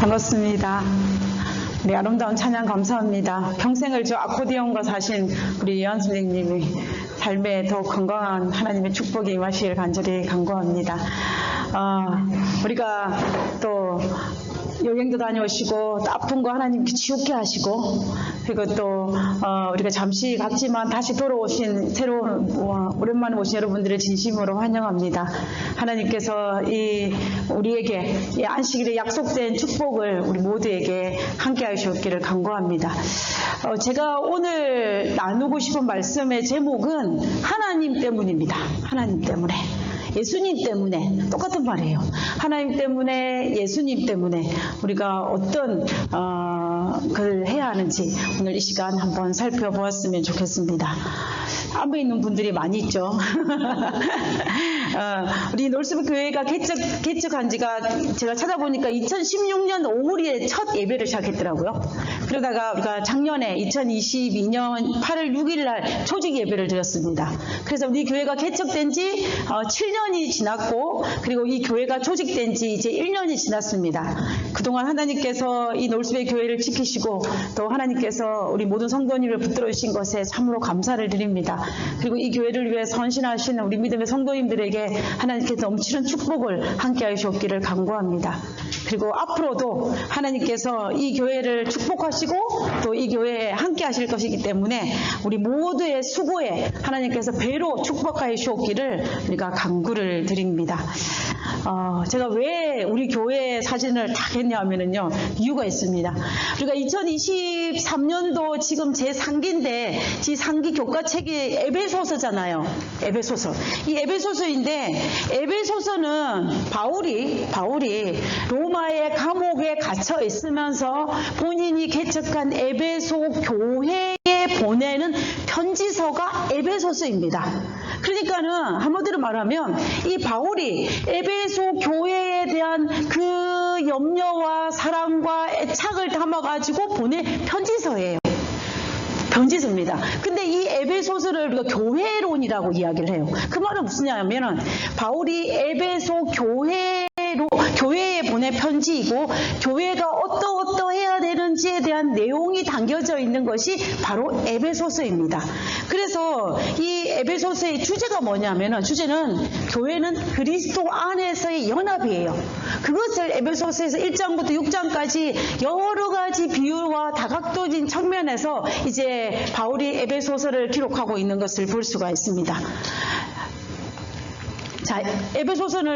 반갑습니다. 우리 아름다운 찬양 감사합니다. 평생을 저 아코디언과 사신 우리 예한 선생님이 삶에 더 건강한 하나님의 축복이 임하시길 간절히 간구합니다. 우리가 또 여행도 다녀오시고 또 아픈 거 하나님 지옥게 하시고, 그리고 또 우리가 잠시 갔지만 다시 돌아오신 새로운 오랜만에 오신 여러분들을 진심으로 환영합니다. 하나님께서 우리에게 이 안식일에 약속된 축복을 우리 모두에게 함께 하시옵기를 간구합니다. 제가 오늘 나누고 싶은 말씀의 제목은 하나님 때문입니다. 하나님 때문에, 예수님 때문에, 똑같은 말이에요. 하나님 때문에, 예수님 때문에 우리가 어떤 걸 해야 하는지 오늘 이 시간 한번 살펴보았으면 좋겠습니다. 앞에 있는 분들이 많이 있죠. 우리 놀스북 교회가 개척한 지가 제가 찾아보니까 2016년 5월에 첫 예배를 시작했더라고요. 그러다가 우리가 작년에 2022년 8월 6일 날 조직 예배를 드렸습니다. 그래서 우리 교회가 개척된 지 7년이 지났고, 그리고 이 교회가 조직된 지 이제 1년이 지났습니다. 그동안 하나님께서 이 놀스북 교회를 지키시고 또 하나님께서 우리 모든 성도님을 붙들어 주신 것에 참으로 감사를 드립니다. 그리고 이 교회를 위해 헌신하시는 우리 믿음의 성도님들에게 하나님께서 넘치는 축복을 함께 하시옵기를 간구합니다. 그리고 앞으로도 하나님께서 이 교회를 축복하시고 또 이 교회에 함께 하실 것이기 때문에 우리 모두의 수고에 하나님께서 배로 축복하여 주옵기를 우리가 간구를 드립니다. 제가 왜 우리 교회 사진을 다 했냐면요, 이유가 있습니다. 우리가 2023년도 지금 제 3기인데, 제 3기 교과책이 에베소서잖아요. 에베소서. 이 에베소서인데, 에베소서는 바울이 로마의 감옥에 gat혀 있으면서 본인이 개척한 에베소 교회에 보내는 편지서가 에베소서입니다. 그러니까는 한마디로 말하면 이 바울이 에베소 교회에 대한 그 염려와 사랑과 애착을 담아가지고 보낸 편지서예요. 편지서입니다. 근데 이 에베소서를 우리가 교회론이라고 이야기를 해요. 그 말은 무슨냐면은 바울이 에베소 교회에 보낸 편지이고, 교회가 어떠해야 되는지에 대한 내용이 담겨져 있는 것이 바로 에베소서입니다. 그래서 이 에베소서의 주제가 뭐냐면은, 주제는 교회는 그리스도 안에서의 연합이에요. 그것을 에베소서에서 1장부터 6장까지 여러 가지 비유와 다각도적인 측면에서 이제 바울이 에베소서를 기록하고 있는 것을 볼 수가 있습니다. 자,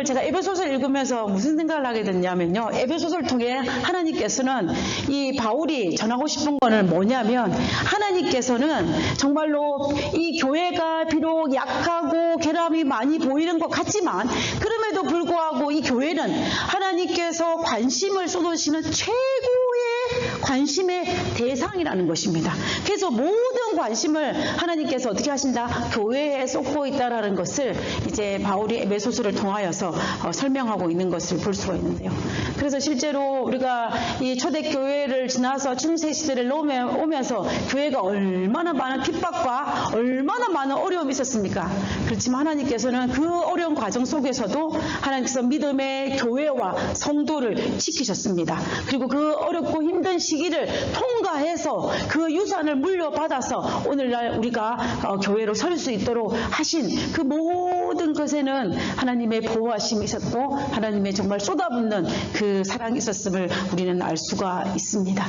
제가 에베소서를 읽으면서 무슨 생각을 하게 됐냐면요, 에베소서를 통해 하나님께서는 이 바울이 전하고 싶은 거는 뭐냐면, 하나님께서는 정말로 이 교회가 비록 약하고 결함이 많이 보이는 것 같지만, 그럼에도 불구하고 이 교회는 하나님께서 관심을 쏟으시는 최고의 관심의 대상이라는 것입니다. 그래서 모든 관심을 하나님께서 어떻게 하신다? 교회에 쏟고 있다라는 것을 이제 바울이 에베소서를 통하여서 설명하고 있는 것을 볼 수가 있는데요. 그래서 실제로 우리가 이 초대교회를 지나서 중세시대를 오면서 교회가 얼마나 많은 핍박과 얼마나 많은 어려움이 있었습니까? 그렇지만 하나님께서는 그 어려운 과정 속에서도 하나님께서 믿음의 교회와 성도를 지키셨습니다. 그리고 그 어렵고 힘든 시기를 통과해서 그 유산을 물려받아서 오늘날 우리가 교회로 설 수 있도록 하신 그 모든 것에는 하나님의 보호하심이 있었고, 하나님의 정말 쏟아붓는 그 사랑이 있었음을 우리는 알 수가 있습니다.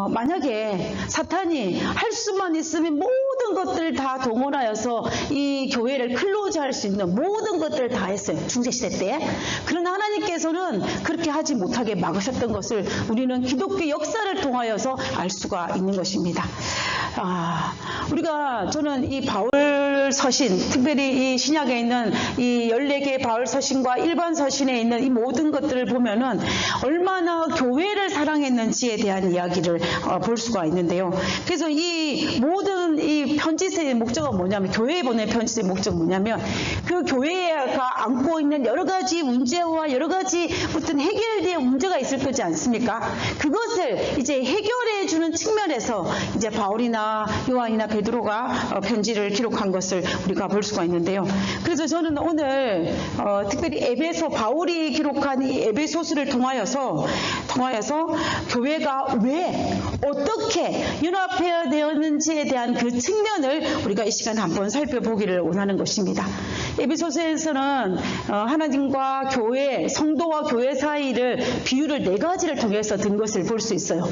만약에 사탄이 할 수만 있으면 모든 것들을 다 동원하여서 이 교회를 클로즈할 수 있는 모든 것들을 다 했어요, 중세시대 때. 그러나 하나님께서는 그렇게 하지 못하게 막으셨던 것을 우리는 기독교 역사를 통하여서 알 수가 있는 것입니다. 저는 이 바울 서신, 특별히 이 신약에 있는 이 14개의 바울 서신과 일반 서신에 있는 이 모든 것들을 보면은 얼마나 교회를 사랑했는지에 대한 이야기를 볼 수가 있는데요. 그래서 이 모든 이 편지서의 목적은 뭐냐면, 교회에 보낸 편지서의 목적은 뭐냐면, 그 교회가 안고 있는 여러 가지 문제와 여러 가지 어떤 해결될 문제가 있을 거지 않습니까? 그것을 이제 해결해 주는 측면에서 이제 바울이나 요한이나 베드로가 편지를 기록한 것을 우리가 볼 수가 있는데요. 그래서 저는 오늘 특별히 에베소, 바울이 기록한 이 에베소서를 통하여서 교회가 왜 어떻게 연합해야 되었는지에 대한 그 측면을 우리가 이 시간에 한번 살펴보기를 원하는 것입니다. 에베소서에서는 하나님과 교회, 성도와 교회 사이를 비유를 4가지를 통해서 든 것을 볼 수 있어요.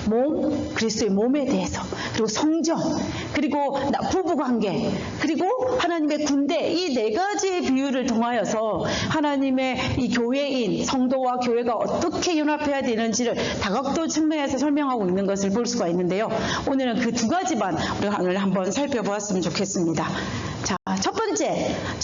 몸, 그리스도의 몸에 대해서, 그리고 성전, 그리고 부부관계, 그리고 하나님의 군대, 이 4가지의 비유를 통하여서 하나님의 이 교회인 성도와 교회가 어떻게 연합해야 되는지를 다각도 측면에서 설명하고 있는 것을 볼 수가 있는데요. 오늘은 그 2가지만 우리가 오늘 한번 살펴보았으면 좋겠습니다. 자, 첫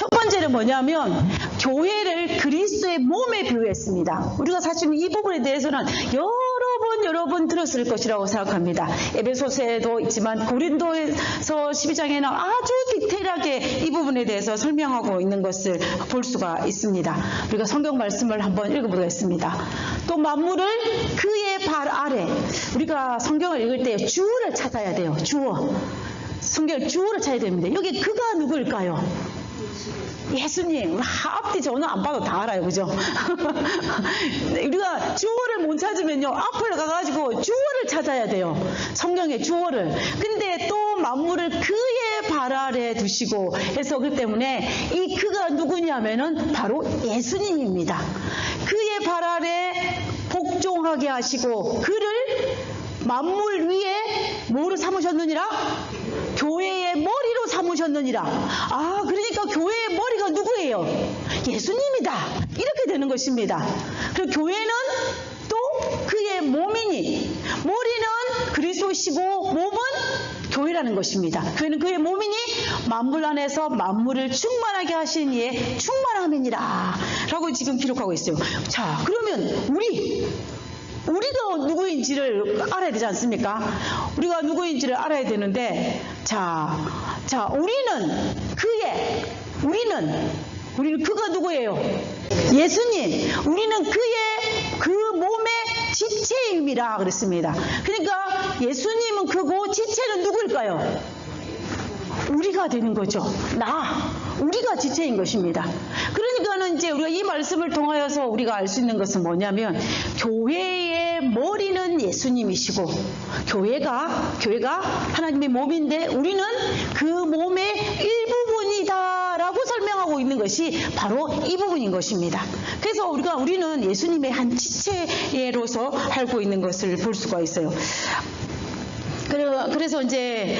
번째는 뭐냐면 교회를 그리스도의 몸에 비유했습니다. 우리가 사실 이 부분에 대해서는 여러 번 들었을 것이라고 생각합니다. 에베소서에도 있지만 고린도서 12장에는 아주 디테일하게 이 부분에 대해서 설명하고 있는 것을 볼 수가 있습니다. 우리가 성경 말씀을 한번 읽어보겠습니다. 또 만물을 그의 발 아래, 우리가 성경을 읽을 때 주어를 찾아야 돼요. 성경 주어를 찾아야 됩니다. 여기 그가 누구일까요? 예수님. 앞뒤 저는 안 봐도 다 알아요. 그죠? 우리가 주어를 못 찾으면요, 앞을 가가지고 주어를 찾아야 돼요. 성경의 주어를. 근데 또 만물을 그의 발 아래 두시고 해서, 그렇기 때문에 이 그가 누구냐면은 바로 예수님입니다. 그의 발 아래 복종하게 하시고 그를 만물 위에 뭐로 삼으셨느니라? 교회의 머리로 삼으셨느니라. 그러니까 교회의 머리가 누구예요? 예수님이다. 이렇게 되는 것입니다. 그리고 교회는 또 그의 몸이니, 머리는 그리스도시고 몸은 교회라는 것입니다. 교회는 그의 몸이니 만물 안에서 만물을 충만하게 하신 이의 충만함이니라 라고 지금 기록하고 있어요. 자, 그러면 우리가 누구인지를 알아야 되지 않습니까? 우리가 누구인지를 알아야 되는데, 우리는 그가 누구예요? 예수님. 우리는 그 몸의 지체임이라 그랬습니다. 그러니까 예수님은 그고 지체는 누구일까요? 우리가 되는 거죠. 우리가 지체인 것입니다. 그러니까는 이제 우리가 이 말씀을 통하여서 우리가 알 수 있는 것은 뭐냐면, 교회의 머리는 예수님이시고, 교회가 하나님의 몸인데 우리는 그 몸의 일부분이다라고 설명하고 있는 것이 바로 이 부분인 것입니다. 그래서 우리는 예수님의 한 지체로서 알고 있는 것을 볼 수가 있어요. 그래서 이제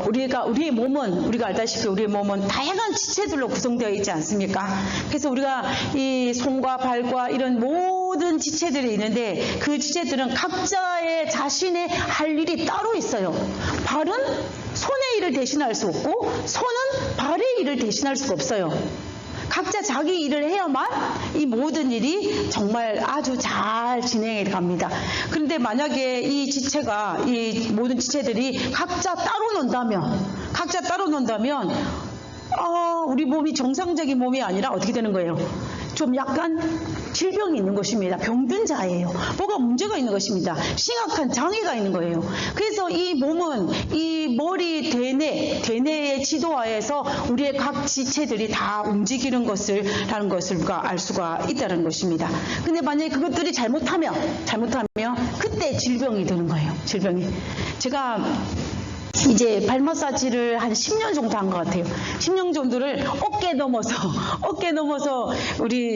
우리의 몸은, 우리가 알다시피 우리의 몸은 다양한 지체들로 구성되어 있지 않습니까? 그래서 우리가 이 손과 발과 이런 모든 지체들이 있는데, 그 지체들은 각자의 자신의 할 일이 따로 있어요. 발은 손의 일을 대신할 수 없고, 손은 발의 일을 대신할 수가 없어요. 각자 자기 일을 해야만 이 모든 일이 정말 아주 잘 진행해 갑니다. 그런데 만약에 이 모든 지체들이 각자 따로 논다면 우리 몸이 정상적인 몸이 아니라 어떻게 되는 거예요? 좀 약간 질병이 있는 것입니다. 병든 자예요. 뭐가 문제가 있는 것입니다. 심각한 장애가 있는 거예요. 그래서 이 몸은 이 머리 대뇌의 지도하에서 우리의 각 지체들이 다 움직이는 라는 것을 우리가 알 수가 있다는 것입니다. 근데 만약에 그것들이 잘못하면 그때 질병이 되는 거예요. 제가 이제 발 마사지를 한 10년 정도 한 것 같아요. 10년 정도를 어깨 넘어서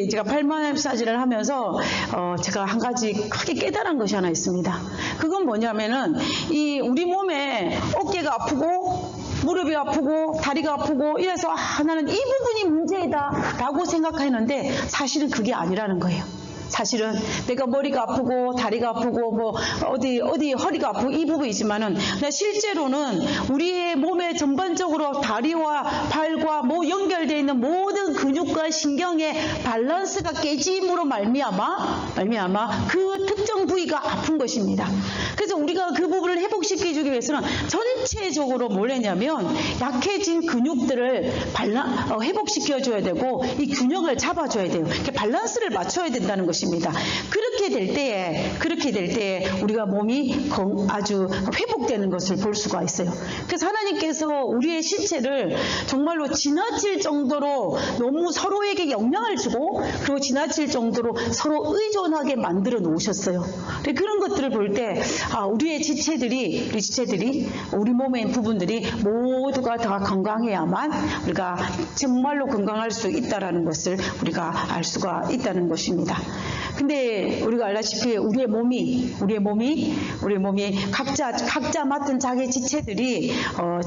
제가 발 마사지를 하면서 제가 한 가지 크게 깨달은 것이 하나 있습니다. 그건 뭐냐면은 우리 몸에 어깨가 아프고 무릎이 아프고 다리가 아프고 이래서 나는 이 부분이 문제다 라고 생각했는데, 사실은 그게 아니라는 거예요. 사실은 내가 머리가 아프고 다리가 아프고 뭐 어디 허리가 아프고 이 부분이지만은 실제로는 우리의 몸에 전반적으로 다리와 발과 뭐 연결되어 있는 모든 근육과 신경의 밸런스가 깨짐으로 말미암아 그 특정 부위가 아픈 것입니다. 그래서 우리가 그 부분을 회복시켜주기 위해서는 전체적으로 뭘 했냐면 약해진 근육들을 회복시켜줘야 되고 이 균형을 잡아줘야 돼요. 이렇게 밸런스를 맞춰야 된다는 것입니다. 그렇게 될 때에 우리가 몸이 아주 회복되는 것을 볼 수가 있어요. 그래서 하나님께서 우리의 신체를 정말로 지나칠 정도로 너무 서로에게 영향을 주고 그리고 지나칠 정도로 서로 의존하게 만들어 놓으셨어요. 그런 것들을 볼 때 우리 지체들이 우리 몸의 부분들이 모두가 다 건강해야만 우리가 정말로 건강할 수 있다라는 것을 우리가 알 수가 있다는 것입니다. 근데 우리가 알다시피 우리의 몸이 각자 맡은 자기 지체들이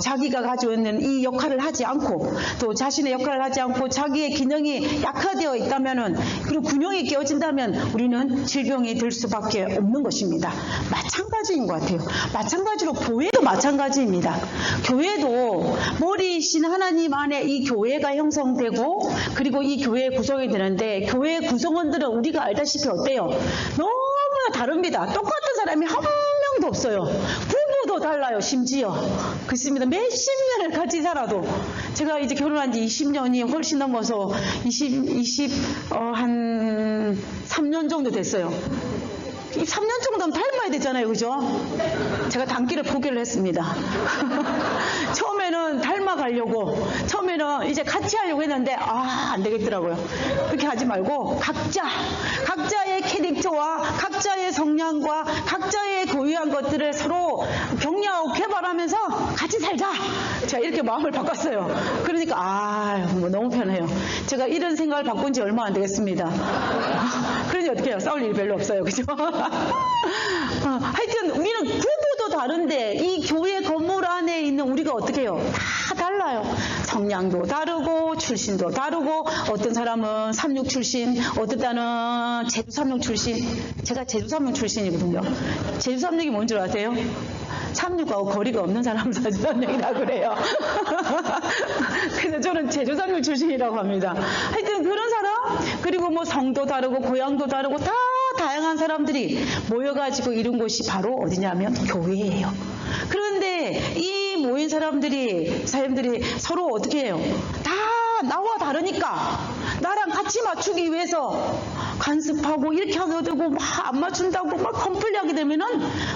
자기가 가지고 있는 이 역할을 하지 않고 또 자신의 역할을 하지 않고 자기의 기능이 약화되어 있다면은 그리고 균형이 깨어진다면 우리는 질병이 될 수밖에 없는 것입니다. 마찬가지인 것 같아요. 마찬가지로 교회도 마찬가지입니다. 교회도 머리이신 하나님 안에 이 교회가 형성되고 그리고 이 교회 구성이 되는데 교회 구성원들은 우리가 알다시피 어때요? 너무나 다릅니다. 똑같은 사람이 한 명도 없어요. 부부도 달라요. 심지어 그렇습니다. 몇십 년을 같이 살아도 제가 이제 결혼한 지 20년이 훨씬 넘어서 한 3년 정도 됐어요. 3년 정도면 닮아야 되잖아요. 그죠? 제가 닮기를 포기를 했습니다. 처음에는 닮아가려고 처음에는 이제 같이 하려고 했는데 안 되겠더라고요. 그렇게 하지 말고 각자의 캐릭터와 각자의 성향과 각자의 고유한 것들을 서로 격려하고 개발하면서 같이 살자. 제가 이렇게 마음을 바꿨어요. 그러니까 너무 편해요. 제가 이런 생각을 바꾼 지 얼마 안 되겠습니다. 그러니 어떻게 해요? 싸울 일이 별로 없어요. 그죠? 하여튼 우리는 부부도 다른데 이 교회 건물 안에 있는 우리가 어떻게 해요? 다 달라요. 성향도 다르고 출신도 다르고 어떤 사람은 삼육 출신, 어떤 때는 제주 삼육 출신. 제가 제주 삼육 출신이거든요. 제주 삼육이 뭔 줄 아세요? 삼육하고 거리가 없는 사람 삼육이라고 그래요. 그래서 저는 제주 삼육 출신이라고 합니다. 하여튼 그런 사람 그리고 뭐 성도 다르고 고향도 다르고 다 다양한 사람들이 모여가지고 이룬 곳이 바로 어디냐면 교회예요. 그런데 이 모인 사람들이 서로 어떻게 해요? 다 나와 다르니까 나랑 같이 맞추기 위해서 간섭하고 이렇게 하게 되고 막 안 맞춘다고 막 컴플레인하게 되면은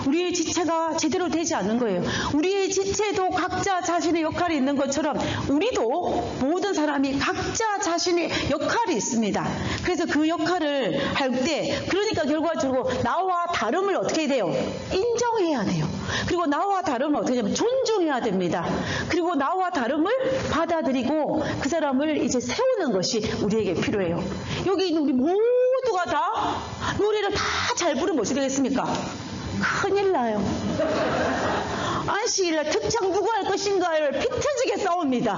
우리의 지체가 제대로 되지 않는 거예요. 우리의 지체도 각자 자신의 역할이 있는 것처럼 우리도 모든 사람이 각자 자신의 역할이 있습니다. 그래서 그 역할을 할 때 그러니까 결과적으로 나와 다름을 어떻게 해야 돼요? 인정해야 돼요. 그리고 나와 다름을 어떻게 하냐면 존중해야 됩니다. 그리고 나와 다름을 받아들이고 그 사람을 이제 세우는 것이 우리에게 필요해요. 여기 있는 우리 모두가 다 노래를 다 잘 부르면 어떻게 되겠습니까? 큰일 나요. 안식일날 특창 누구 할 것인가를 피 터지게 싸웁니다.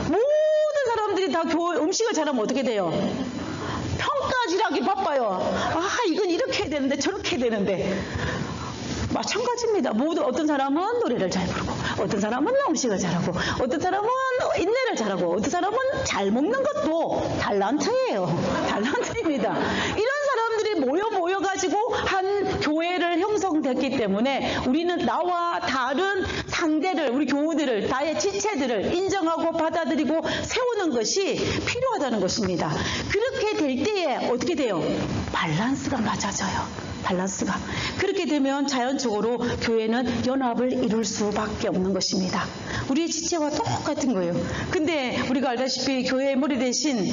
모든 사람들이 다 음식을 잘하면 어떻게 돼요? 평가질하기 바빠요. 이건 이렇게 해야 되는데 저렇게 해야 되는데. 마찬가지입니다. 모두 어떤 사람은 노래를 잘 부르고 어떤 사람은 음식을 잘하고 어떤 사람은 인내를 잘하고 어떤 사람은 잘 먹는 것도 달란트예요. 달란트입니다. 이런 사람들이 모여가지고 한 교회를 형성됐기 때문에 우리는 나와 다른 상대를 우리 교우들을 나의 지체들을 인정하고 받아들이고 세우는 것이 필요하다는 것입니다. 그렇게 될 때에 어떻게 돼요? 밸런스가 맞아져요. 밸런스가. 그렇게 되면 자연적으로 교회는 연합을 이룰 수밖에 없는 것입니다. 우리의 지체와 똑같은 거예요. 근데 우리가 알다시피 교회의 머리 대신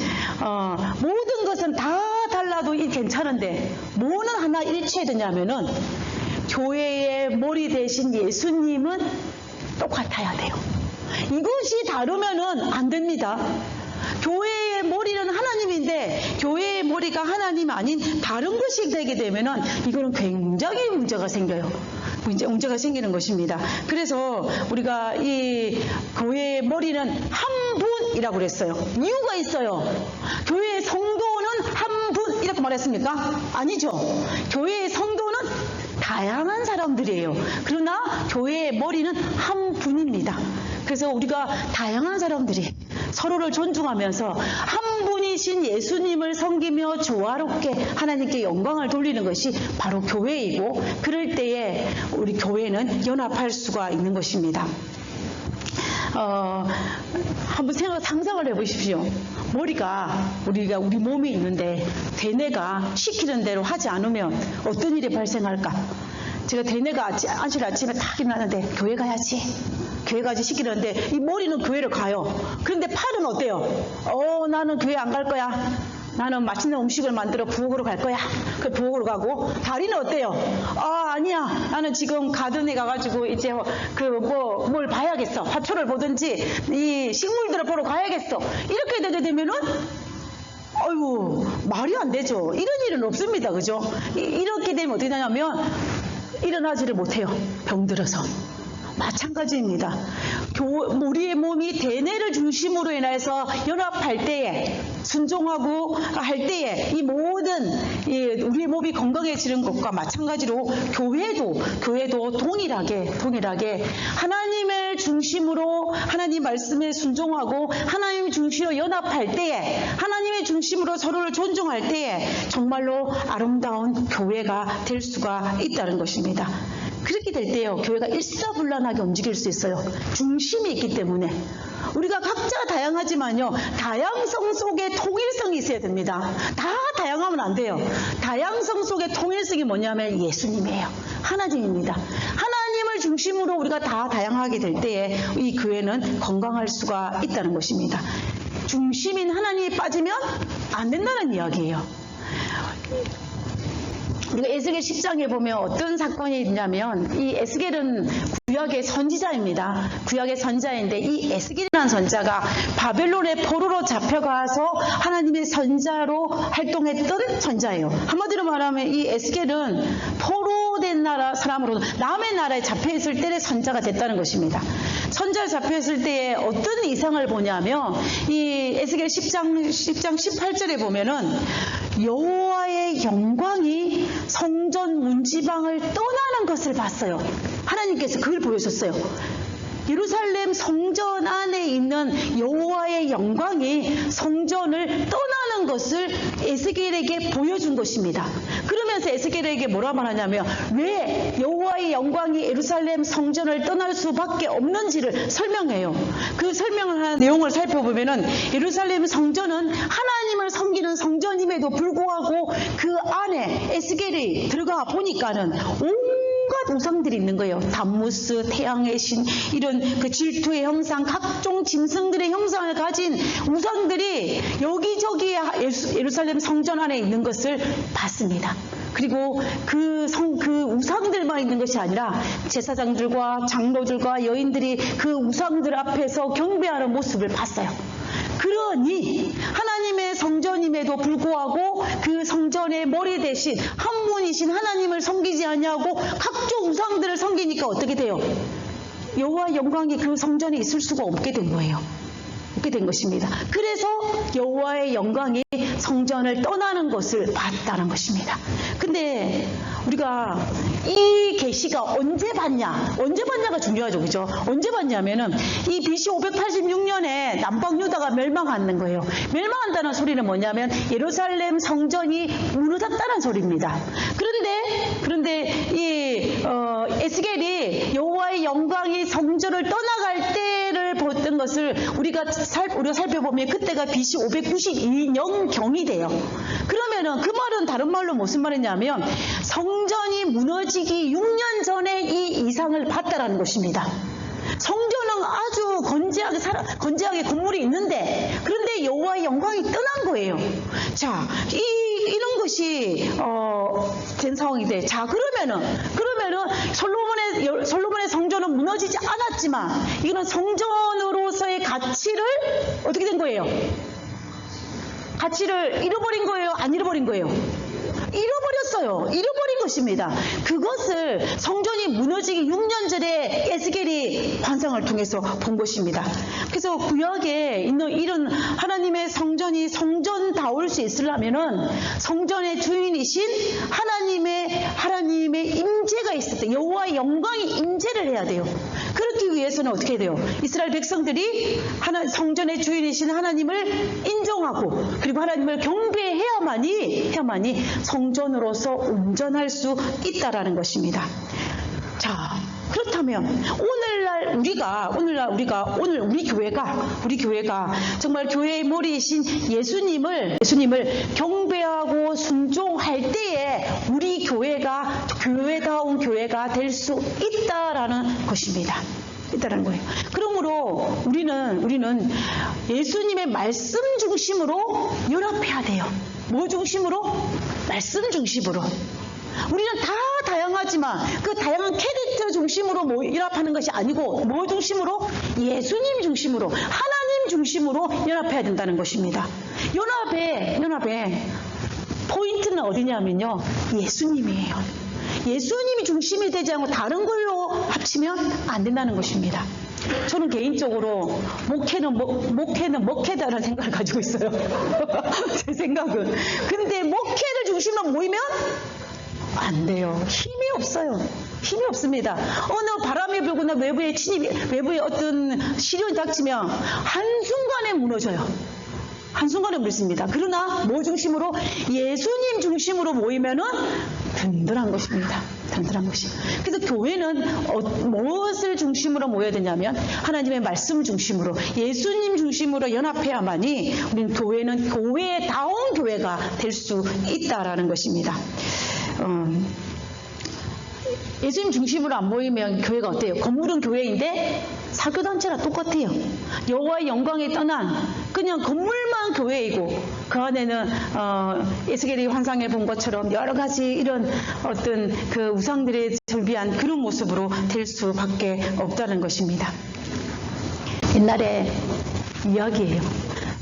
모든 것은 다 달라도 괜찮은데 뭐는 하나 일치해야 되냐면은 교회의 머리 대신 예수님은 똑같아야 돼요. 이것이 다르면은 안 됩니다. 교회의 머리는 하나님인데 교회의 머리가 하나님 아닌 다른 것이 되게 되면은 이거는 굉장히 문제가 생겨요. 문제가 생기는 것입니다. 그래서 우리가 이 교회의 머리는 한 분이라고 그랬어요. 이유가 있어요. 교회의 성도는 한 분 이렇게 말했습니까? 아니죠. 교회의 성도는 다양한 사람들이에요. 그러나 교회의 머리는 한 분입니다. 그래서 우리가 다양한 사람들이 서로를 존중하면서 한 분이신 예수님을 섬기며 조화롭게 하나님께 영광을 돌리는 것이 바로 교회이고, 그럴 때에 우리 교회는 연합할 수가 있는 것입니다. 한번 상상을 해보십시오. 우리 몸이 있는데 대뇌가 시키는 대로 하지 않으면 어떤 일이 발생할까? 제가 대뇌가 아침에 딱 일어나는데 교회 가야지 시키는데 이 머리는 교회를 가요. 그런데 팔은 어때요? 나는 교회 안 갈 거야. 나는 맛있는 음식을 만들어 부엌으로 갈 거야. 그 부엌으로 가고, 다리는 어때요? 아니야. 나는 지금 가든에 가가지고 이제 뭘 봐야겠어. 화초를 보든지 이 식물들을 보러 가야겠어. 이렇게 되게 되면은 아이고, 말이 안 되죠. 이런 일은 없습니다. 그죠? 이렇게 되면 어떻게 되냐면 일어나지를 못해요. 병들어서. 마찬가지입니다. 우리의 몸이 대뇌를 중심으로 인해서 연합할 때에, 순종하고 할 때에 이 모든 우리의 몸이 건강해지는 것과 마찬가지로 교회도 동일하게 하나님을 중심으로, 하나님 말씀에 순종하고 하나님 중심으로 연합할 때에, 하나님의 중심으로 서로를 존중할 때에 정말로 아름다운 교회가 될 수가 있다는 것입니다. 그렇게 될 때요, 교회가 일사불란하게 움직일 수 있어요. 중심이 있기 때문에. 우리가 각자 다양하지만요, 다양성 속에 통일성이 있어야 됩니다. 다 다양하면 안 돼요. 다양성 속에 통일성이 뭐냐면 예수님이에요. 하나님입니다. 하나님을 중심으로 우리가 다 다양하게 될 때에 이 교회는 건강할 수가 있다는 것입니다. 중심인 하나님이 빠지면 안 된다는 이야기예요. 우리가 에스겔 10장에 보면 어떤 사건이 있냐면, 이 에스겔은 구약의 선지자입니다. 구약의 선지자인데, 이 에스겔이라는 선지자가 바벨론의 포로로 잡혀가서 하나님의 선지자로 활동했던 선지자예요. 한마디로 말하면 이 에스겔은 포로된 나라 사람으로 남의 나라에 잡혀있을 때의 선지자가 됐다는 것입니다. 선지자에 잡혀있을 때에 어떤 이상을 보냐면, 이 에스겔 10장 18절에 보면은 여호와의 영광이 성전 문지방을 떠나는 것을 봤어요. 하나님께서 그걸 보여줬어요. 예루살렘 성전 안에 있는 여호와의 영광이 성전을 떠나는 것을 에스겔에게 보여준 것입니다. 그러면서 에스겔에게 뭐라 말하냐면, 왜 여호와의 영광이 예루살렘 성전을 떠날 수밖에 없는지를 설명해요. 그 설명을 하는 내용을 살펴보면은, 예루살렘 성전은 하나님을 섬기는 성전임에도 불구하고 그 안에 에스겔이 들어가 보니까는 온갖 우상들이 있는 거예요. 담무스, 태양의 신, 이런 그 질투의 형상, 각종 짐승들의 형상을 가진 우상들이 여기저기 예루살렘 성전 안에 있는 것을 봤습니다. 그리고 그 우상들만 있는 것이 아니라 제사장들과 장로들과 여인들이 그 우상들 앞에서 경배하는 모습을 봤어요. 그러니 하나님의 성전임에도 불구하고 그 성전의 머리 대신 한 분이신 하나님을 섬기지 아니하고 각종 우상들을 섬기니까 어떻게 돼요? 여호와의 영광이 그 성전에 있을 수가 없게 된 거예요. 없게 된 것입니다. 그래서 여호와의 영광이 성전을 떠나는 것을 봤다는 것입니다. 근데 우리가 이 계시가 언제 봤냐가 중요하죠. 그죠? 언제 봤냐면은 이 BC 586년에 남방 유다가 멸망하는 거예요. 멸망한다는 소리는 뭐냐면 예루살렘 성전이 무너졌다는 소리입니다. 그런데 이 에스겔이 여호와의 영광이 성전을 떠나갈 때를 봤던 것을 우리가 살펴보면 그때가 BC 592년 경이 돼요. 그러면은 그 말은 다른 말로 무슨 말이냐면, 성전이 무너지기 6년 전에 이 이상을 봤다라는 것입니다. 성전은 아주 건재하게 건물이 있는데, 그런데 여호와의 영광이 떠난 거예요. 자, 이런 것이 된 상황이 돼. 자, 그러면은 솔로몬의 성전은 무너지지 않았지만, 이거는 성전으로서의 가치를 어떻게 된 거예요? 가치를 잃어버린 거예요? 안 잃어버린 거예요? 잃어버렸어요. 잃어버린 것입니다. 그것을 성전이 무너지기 6년 전에 에스겔이 환상을 통해서 본 것입니다. 그래서 구약에 있는 이런 하나님의 성전이 성전다울 수 있으려면은 성전의 주인이신 하나님의 임재가 있을 때, 여호와의 영광이 임재를 해야 돼요. 그렇기 위해서는 어떻게 해야 돼요? 이스라엘 백성들이 성전의 주인이신 하나님을 인정하고 그리고 하나님을 경배해야만이 성전으로서 온전할 수 있다라는 것입니다. 자, 그렇다면 오늘 우리 교회가 정말 교회의 머리이신 예수님을 경배하고 순종할 때에 우리 교회가 교회다운 교회가 될 수 있다라는 것입니다. 있다라는 거예요. 그러므로 우리는 예수님의 말씀 중심으로 연합해야 돼요. 뭐 중심으로? 말씀 중심으로. 우리는 다 다양하지만 그 다양한 캐릭터 중심으로 연합하는 것이 아니고 뭐 중심으로? 예수님 중심으로, 하나님 중심으로 연합해야 된다는 것입니다. 연합의 포인트는 어디냐면요, 예수님이에요. 예수님이 중심이 되지 않고 다른 걸로 합치면 안 된다는 것입니다. 저는 개인적으로 목회는 먹회다라는 생각을 가지고 있어요. 제 생각은. 근데 목회를 중심으로 모이면 안 돼요. 힘이 없어요. 힘이 없습니다. 어느 바람이 불거나 외부의 어떤 시련이 닥치면 한순간에 무너져요. 한순간에 무너집니다. 그러나 뭐 중심으로? 예수님 중심으로 모이면은 든든한 것입니다. 든든한 것이. 그래서 교회는 무엇을 중심으로 모여야 되냐면 하나님의 말씀 중심으로, 예수님 중심으로 연합해야만이 우리는 교회다운 교회가 될 수 있다라는 것입니다. 예수님 중심으로 안 모이면 교회가 어때요? 건물은 교회인데 사교단체랑 똑같아요. 여호와의 영광에 떠난 그냥 건물만 교회이고 그 안에는 에스겔이 환상에 본 것처럼 여러 가지 이런 어떤 그 우상들의 절비한 그런 모습으로 될 수밖에 없다는 것입니다. 옛날에 이야기예요.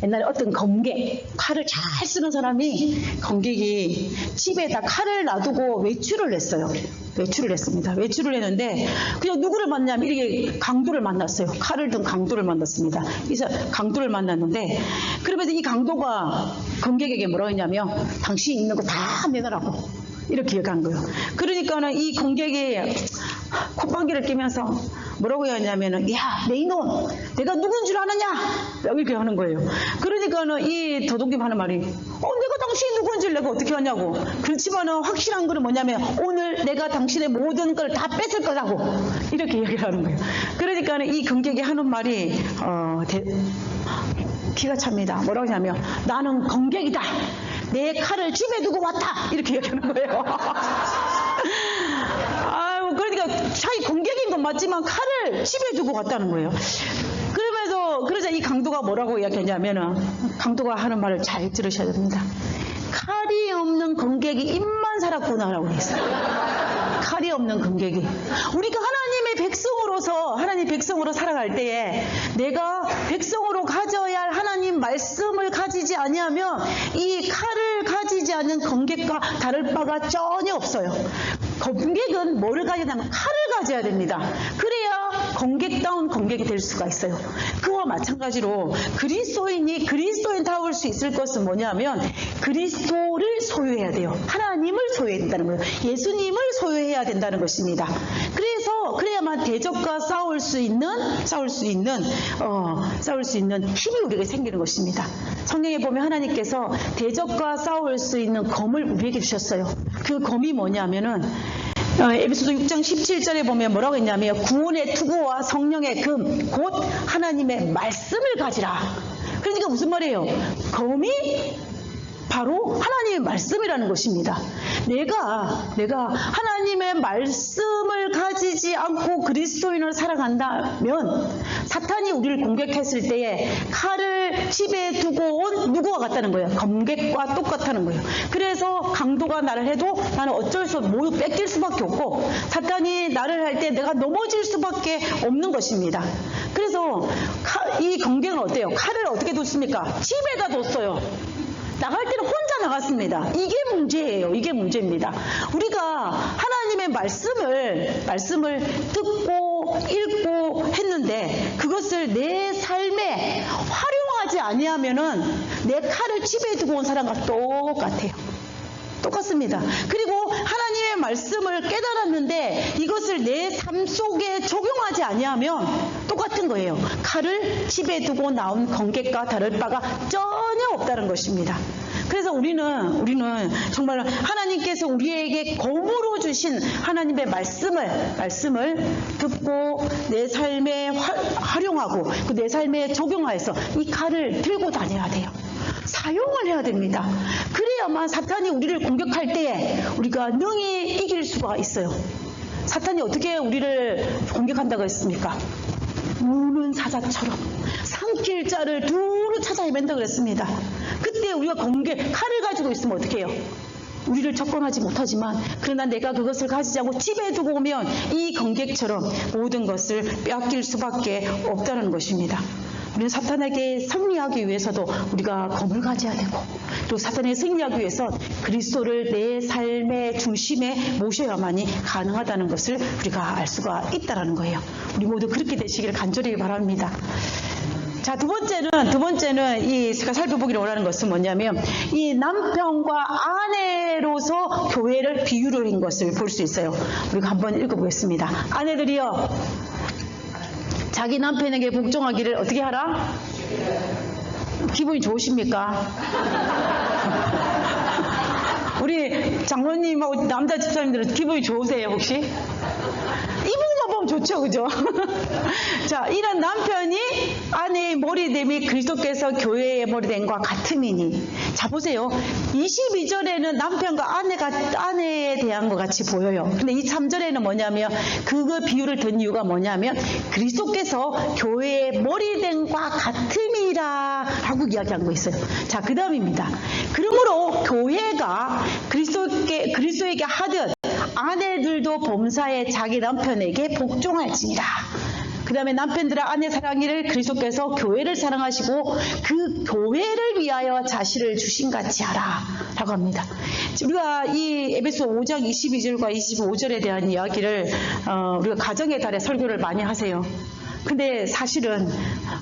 옛날에 어떤 검객, 칼을 잘 쓰는 사람이 검객이 집에다 칼을 놔두고 외출을 했어요. 외출을 했습니다. 외출을 했는데 그냥 누구를 만나면 이렇게 강도를 만났어요. 칼을 든 강도를 만났습니다. 그래서 강도를 만났는데 그러면서 이 강도가 검객에게 뭐라고 했냐면 당신이 있는 거 다 내놔라고 이렇게 얘기한 거예요. 그러니까는 이 검객이 콧방귀를 끼면서 뭐라고 했냐면은 야, 내 이놈, 내가 누군 줄 아느냐? 이렇게 하는 거예요. 그러니까는 이 도둑님 하는 말이 내가 당신이 누군지 내가 어떻게 하냐고. 그렇지만은 확실한 거는 뭐냐면 오늘 내가 당신의 모든 걸 다 뺏을 거라고 이렇게 얘기를 하는 거예요. 그러니까는 이 검객이 하는 말이 기가 찹니다. 뭐라고 하냐면 나는 검객이다. 내 칼을 집에 두고 왔다. 이렇게 얘기하는 거예요. 아유, 그러니까 자기 공격인 건 맞지만 칼을 집에 두고 갔다는 거예요. 그래서 이 강도가 뭐라고 이야기했냐면은 강도가 하는 말을 잘 들으셔야 됩니다. 칼이 없는 검객이 입만 살았구나라고 했어요. 칼이 없는 검객이. 우리가 하나님 백성으로 살아갈 때에 내가 백성으로 가져야 할 하나님 말씀을 가지지 아니하면 이 칼을 가지지 않는 검객과 다를 바가 전혀 없어요. 검객은 뭐를 가져야 하면 칼을 가져야 됩니다. 그래야 검객다운 검객이 될 수가 있어요. 그와 마찬가지로 그리스도인다울 수 있을 것은 뭐냐면 그리스도를 소유해야 돼요. 하나님을 소유해야 된다는 거예요. 예수님을 소유해야 된다는 것입니다. 그래야만 대적과 싸울 수 있는 힘이 우리에게 생기는 것입니다. 성경에 보면 하나님께서 대적과 싸울 수 있는 검을 우리에게 주셨어요. 그 검이 뭐냐면은 에베소서 6장 17절에 보면 뭐라고 했냐면 구원의 투구와 성령의 금 곧 하나님의 말씀을 가지라. 그러니까 무슨 말이에요? 검이 바로 하나님의 말씀이라는 것입니다. 내가 하나님의 말씀을 가지지 않고 그리스도인으로 살아간다면 사탄이 우리를 공격했을 때에 칼을 집에 두고 온 누구와 같다는 거예요? 검객과 똑같다는 거예요. 그래서 강도가 나를 해도 나는 어쩔 수 없고 뺏길 수밖에 없고 사탄이 나를 할 때 내가 넘어질 수밖에 없는 것입니다. 그래서 이 검객은 어때요? 칼을 어떻게 뒀습니까? 집에다 뒀어요. 나갈 때는 혼자 나갔습니다. 이게 문제예요. 이게 문제입니다. 우리가 하나님의 말씀을 듣고 읽고 했는데 그것을 내 삶에 활용하지 아니하면은 내 칼을 집에 두고 온 사람과 똑같아요. 똑같습니다. 그리고 하나님의 말씀을 깨달았는데 이것을 내 삶 속에 적용하지 아니하면 똑같은 거예요. 칼을 집에 두고 나온 권객과 다를 바가 전혀 없다는 것입니다. 그래서 우리는 정말 하나님께서 우리에게 검으로 주신 하나님의 말씀을 듣고 내 삶에 활용하고 그 내 삶에 적용하여서 이 칼을 들고 다녀야 돼요. 사용을 해야 됩니다. 그래야만 사탄이 우리를 공격할 때에 우리가 능히 이길 수가 있어요. 사탄이 어떻게 우리를 공격한다고 했습니까? 우는 사자처럼 삼킬 자를 두루 찾아 헤맨다 그랬습니다. 그때 우리가 칼을 가지고 있으면 어떻게 해요? 우리를 접근하지 못하지만 그러나 내가 그것을 가지지 않고 집에 두고 오면 이 권객처럼 모든 것을 빼앗길 수밖에 없다는 것입니다. 우리는 사탄에게 승리하기 위해서도 우리가 검을 가져야 되고 또 사탄에 승리하기 위해서 그리스도를 내 삶의 중심에 모셔야만이 가능하다는 것을 우리가 알 수가 있다는 거예요. 우리 모두 그렇게 되시기를 간절히 바랍니다. 자, 두 번째는 제가 살펴보기를 원하는 것은 뭐냐면 이 남편과 아내로서 교회를 비유를 한 것을 볼 수 있어요. 우리가 한번 읽어보겠습니다. 아내들이여 자기 남편에게 복종하기를 어떻게 하라? 기분이 좋으십니까? 우리 장로님하고 남자 집사님들은 기분이 좋으세요 혹시? 이 부분만 보면 좋죠, 그죠? 자, 이런 남편이 아내의 머리됨이 그리스도께서 교회의 머리됨과 같음이니. 자, 보세요. 22절에는 남편과 아내에 대한 것 같이 보여요. 근데 이 3절에는 뭐냐면 그 비유를 든 이유가 뭐냐면 그리스도께서 교회의 머리됨과 같음이라 하고 이야기한 거 있어요. 자, 그 다음입니다. 그러므로 교회가 그리스도에게 하듯 아내들도 범사에 자기 남편에게 복종할지니라. 그 다음에 남편들아 아내 사랑이를 그리스도께서 교회를 사랑하시고 그 교회를 위하여 자신을 주신 같이 하라 라고 합니다. 우리가 이 에베소 5장 22절과 25절에 대한 이야기를 우리가 가정의 달에 설교를 많이 하세요. 근데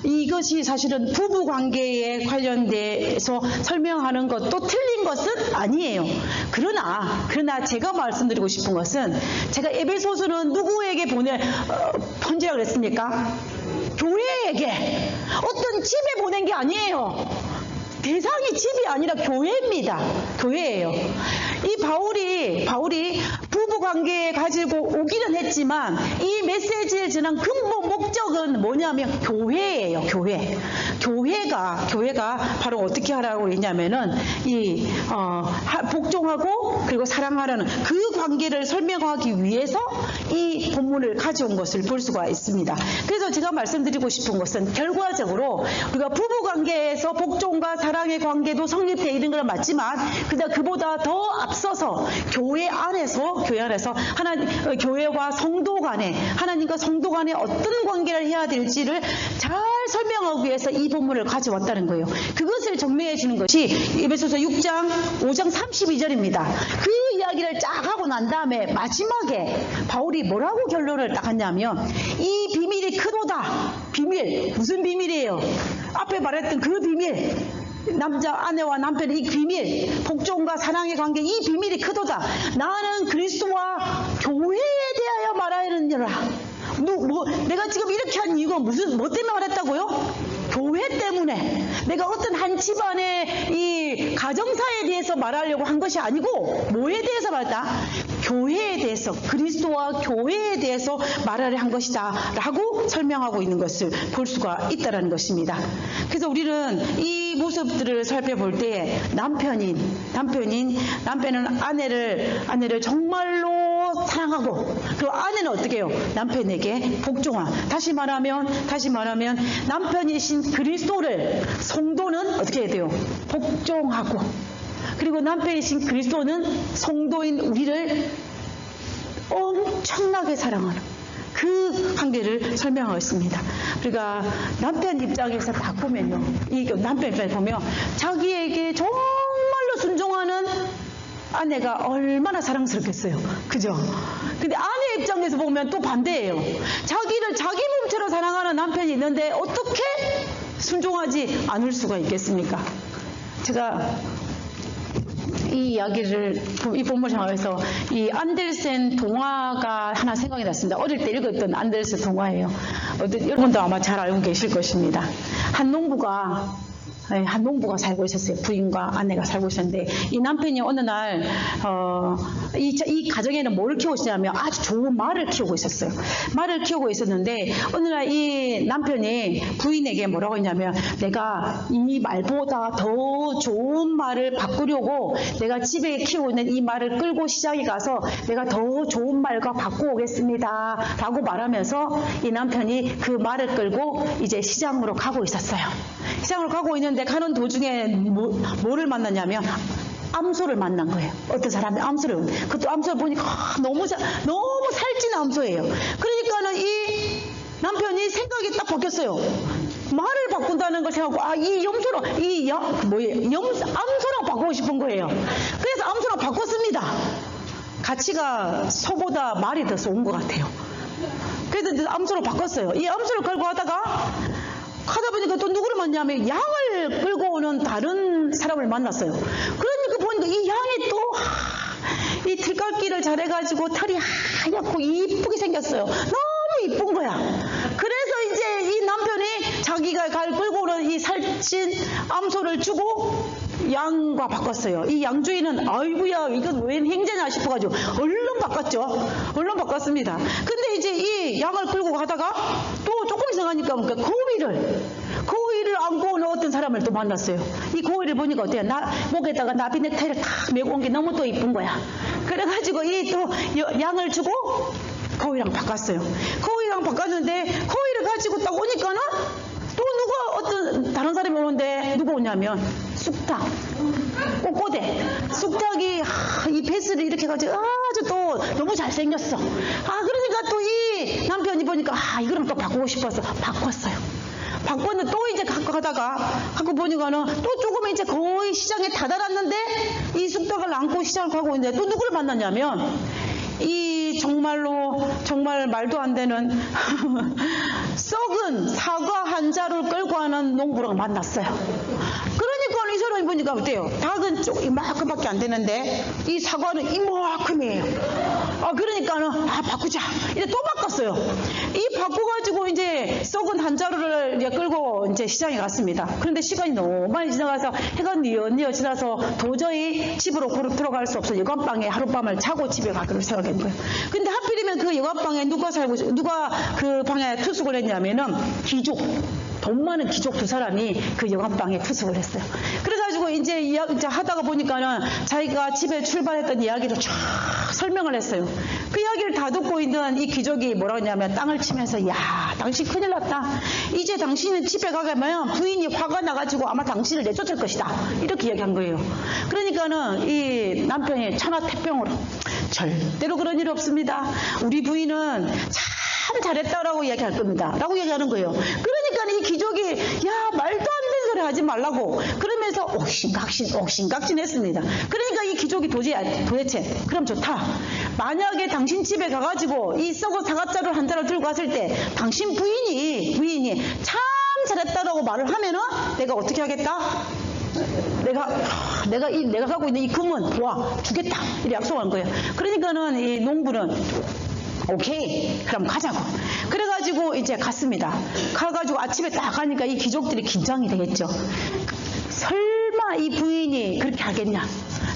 이것이 사실은 부부 관계에 관련돼서 설명하는 것도 틀린 것은 아니에요. 그러나 제가 말씀드리고 싶은 것은 제가 에베소서는 누구에게 보낼 편지라고 그랬습니까? 교회에게 어떤 집에 보낸 게 아니에요. 대상이 집이 아니라 교회입니다. 교회예요. 이 바울이 부부 관계에 가지고 오기는 했지만 이 메시지에 전한 근본 목적은 뭐냐면 교회예요. 교회가 바로 어떻게 하라고 했냐면은 복종하고 그리고 사랑하라는 그 관계를 설명하기 위해서 이 본문을 가져온 것을 볼 수가 있습니다. 그래서 제가 말씀드리고 싶은 것은 결과적으로 우리가 부부 관계에서 복종과 사랑의 관계도 성립되어 있는 건 맞지만 그보다 더 앞서서 교회 안에서 교회와 성도 간에 하나님과 성도 간에 어떤 관계를 해야 될지를 잘 설명하기 위해서 이 본문을 가져왔다는 거예요. 그것을 정리해 주는 것이 에베소서 5장 32절입니다. 그 이야기를 쫙 하고 난 다음에 마지막에 바울이 뭐라고 결론을 딱 하냐면 이 비밀이 크도다. 비밀 무슨 비밀이에요? 앞에 말했던 그 비밀, 아내와 남편의 이 비밀, 복종과 사랑의 관계, 이 비밀이 크도다. 나는 그리스도와 교회에 대하여 말하느니라. 내가 지금 이렇게 한 이유가 뭐 때문에 말했다고요? 교회 때문에. 내가 어떤 한 집안의 이 가정사에 대해서 말하려고 한 것이 아니고 뭐에 대해서 말했다? 교회에 대해서, 그리스도와 교회에 대해서 말하려 한 것이다 라고 설명하고 있는 것을 볼 수가 있다는 것입니다. 그래서 우리는 이 모습들을 살펴볼 때 남편은 아내를 정말로 사랑하고 그리고 아내는 어떻게 해요? 남편에게 복종하. 다시 말하면 남편이신 그리스도를 성도는 어떻게 해야 돼요? 복종하고 그리고 남편이신 그리스도는 성도인 우리를 엄청나게 사랑하는 그 관계를 설명하고 있습니다. 우리가 남편 입장에서 딱 보면요. 이 남편 입장에서 보면 자기에게 정말로 순종하는 사랑하는 아내가 얼마나 사랑스럽겠어요. 그죠? 근데 아내 입장에서 보면 또 반대예요. 자기를 자기 몸처럼 사랑하는 남편이 있는데 어떻게 순종하지 않을 수가 있겠습니까? 제가 이 이야기를, 이 본문을 향해서 이 안델센 동화가 하나 생각이 났습니다. 어릴 때 읽었던 안델센 동화예요. 여러분도 아마 잘 알고 계실 것입니다. 한 농부가 살고 있었어요. 부인과 아내가 살고 있었는데, 이 남편이 어느 날 이 가정에는 뭐를 키우고 있었냐면 아주 좋은 말을 키우고 있었어요. 말을 키우고 있었는데 어느 날 이 남편이 부인에게 뭐라고 했냐면, 내가 이 말보다 더 좋은 말을 바꾸려고 내가 집에 키우고 있는 이 말을 끌고 시장에 가서 내가 더 좋은 말과 바꾸어 오겠습니다 라고 말하면서 이 남편이 그 말을 끌고 이제 시장으로 가고 있었어요. 시장으로 가고 있는데 가는 도중에 뭐를 만났냐면 암소를 만난 거예요. 어떤 사람이 암소를, 그것도 암소를 보니까 너무 살찐 암소예요. 그러니까는 이 남편이 생각이 딱 바뀌었어요. 말을 바꾼다는 걸 생각하고, 이 암소랑 바꾸고 싶은 거예요. 그래서 암소랑 바꿨습니다. 가치가 소보다 말이 더 좋은 것 같아요. 그래서 암소로 바꿨어요. 이 암소를 끌고 가다 보니까 또 누구를 만나냐면 양을 끌고 오는 다른 사람을 만났어요. 그러니까 보니까 이 양이 또 이 들깎이를 잘해가지고 털이 하얗고 이쁘게 생겼어요. 너무 이쁜 거야. 그래서 이제 이 남편이 자기가 끌고 오는 이 살찐 암소를 주고 양과 바꿨어요. 이 양주인은 아이고야 이건 웬 행제냐 싶어가지고 얼른 바꿨습니다. 근데 이제 이 양을 끌고 가다가 또 조금 이상하니까 고위를 안고 오는 어떤 사람을 또 만났어요. 이 고위를 보니까 어때요? 목에다가 나비 넥타이를 탁 메고 온 게 너무 또 이쁜 거야. 그래가지고 이 또 양을 주고 고위랑 바꿨어요. 고위랑 바꿨는데 고위를 가지고 딱 오니까는 또 어떤 다른 사람이 오는데 누가 오냐면 쑥닭, 꼬꼬대. 쑥닭이 이 뱃을 이렇게 해가지고 아주 또 너무 잘생겼어. 그러니까 또 이 남편이 보니까 이거랑 또 바꾸고 싶어서 바꿨어요. 바꿨는데 또 이제 갖고 보니까는 또 조금 이제 거의 시장에 다다랐는데 이 쑥닭을 안고 시장을 가고 있는데 또 누구를 만났냐면 이 정말 말도 안 되는 썩은 사과 한 자루를 끌고 가는 농부랑 만났어요. 그러니까 이 사람이 보니까 어때요? 닭은 이만큼밖에 안 되는데 이 사과는 이만큼이에요. 그러니까는 바꾸자. 이제 또 바꿨어요. 이 바꿔가지고 이제 썩은 한 자루를 이제 끌고 이제 시장에 갔습니다. 그런데 시간이 너무 많이 지나가서 해가 뉘어 지나서 도저히 집으로 들어갈 수 없어 여관방에 하룻밤을 자고 집에 가기로 생각한 거예요. 근데 하필이면 그 여관방에 누가 그 방에 투숙을 했냐면은 돈 많은 귀족 두 사람이 그 여관방에 투숙을 했어요. 그래가지고 이제 하다가 보니까는 자기가 집에 출발했던 이야기를 쫙 설명을 했어요. 그 이야기를 다 듣고 있는 이 귀족이 뭐라고 했냐면 땅을 치면서, 야, 당신 큰일 났다. 이제 당신은 집에 가면 부인이 화가 나가지고 아마 당신을 내쫓을 것이다. 이렇게 이야기한 거예요. 그러니까는 이 남편이 천하태평으로, 절대로 그런 일 없습니다. 우리 부인은 참 잘했다라고 이야기할 겁니다. 라고 얘기하는 거예요. 그러니까 이 귀족이 말도 안 되는 소리 하지 말라고 그러면서 옥신각신 했습니다. 그러니까 이 귀족이 도대체 그럼 좋다. 만약에 당신 집에 가가지고 이 썩은 사과자루 한 자루 들고 갔을 때 당신 부인이 참 잘했다라고 말을 하면은 내가 어떻게 하겠다? 내가 갖고 있는 이 금은 주겠다. 이렇게 약속한 거예요. 그러니까는 이 농부는 오케이, 그럼 가자고. 그래가지고 이제 갔습니다. 가가지고 아침에 딱 가니까 이 귀족들이 긴장이 되겠죠. 설마 이 부인이 그렇게 하겠냐?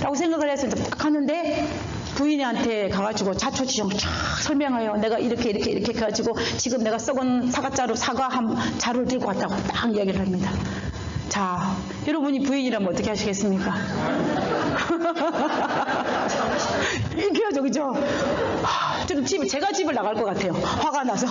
라고 생각을 해서 이제 딱 가는데 부인한테 가가지고 자초지종 쫙 설명해요. 내가 이렇게 해가지고 지금 내가 썩은 사과 한 자루를 들고 왔다고 딱 이야기를 합니다. 자, 여러분이 부인이라면 어떻게 하시겠습니까? 이렇게하죠, 그죠? 제가 집을 나갈 것 같아요. 화가 나서.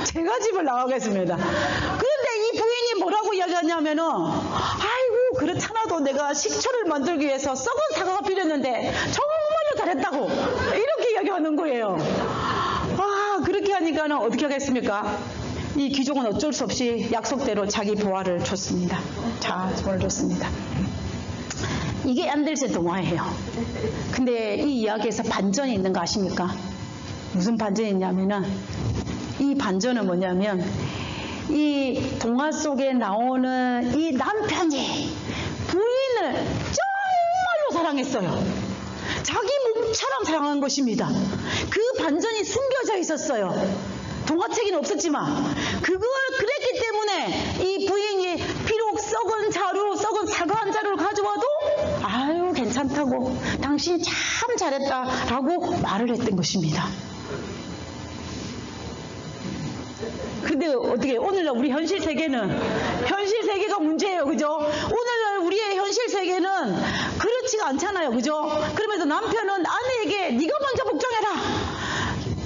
제가 집을 나가겠습니다. 그런데 이 부인이 뭐라고 이야기하냐면은, 아이고, 그렇잖아도 내가 식초를 만들기 위해서 썩은 사과가 필요했는데, 정말로 잘했다고. 이렇게 이야기하는 거예요. 그렇게 하니까는 어떻게 하겠습니까? 이 귀족은 어쩔 수 없이 약속대로 자기 보화를 줬습니다. 자, 돈을 줬습니다. 이게 앤델슨 동화예요. 근데 이 이야기에서 반전이 있는 거 아십니까? 무슨 반전이 있냐면은, 이 반전은 뭐냐면, 이 동화 속에 나오는 이 남편이 부인을 정말로 사랑했어요. 자기 몸처럼 사랑한 것입니다. 그 반전이 숨겨져 있었어요. 동화책에는 없었지만 그걸 그랬기 때문에 이 부인이 비록 썩은 사과 한 자루를 가져와도 아유 괜찮다고, 당신 참 잘했다라고 말을 했던 것입니다. 근데 어떻게 오늘날 우리 현실 세계가 문제예요, 그죠? 오늘날 우리의 현실 세계는 그렇지가 않잖아요, 그죠? 그러면서 남편은 아내에게 네가 먼저 복종해라.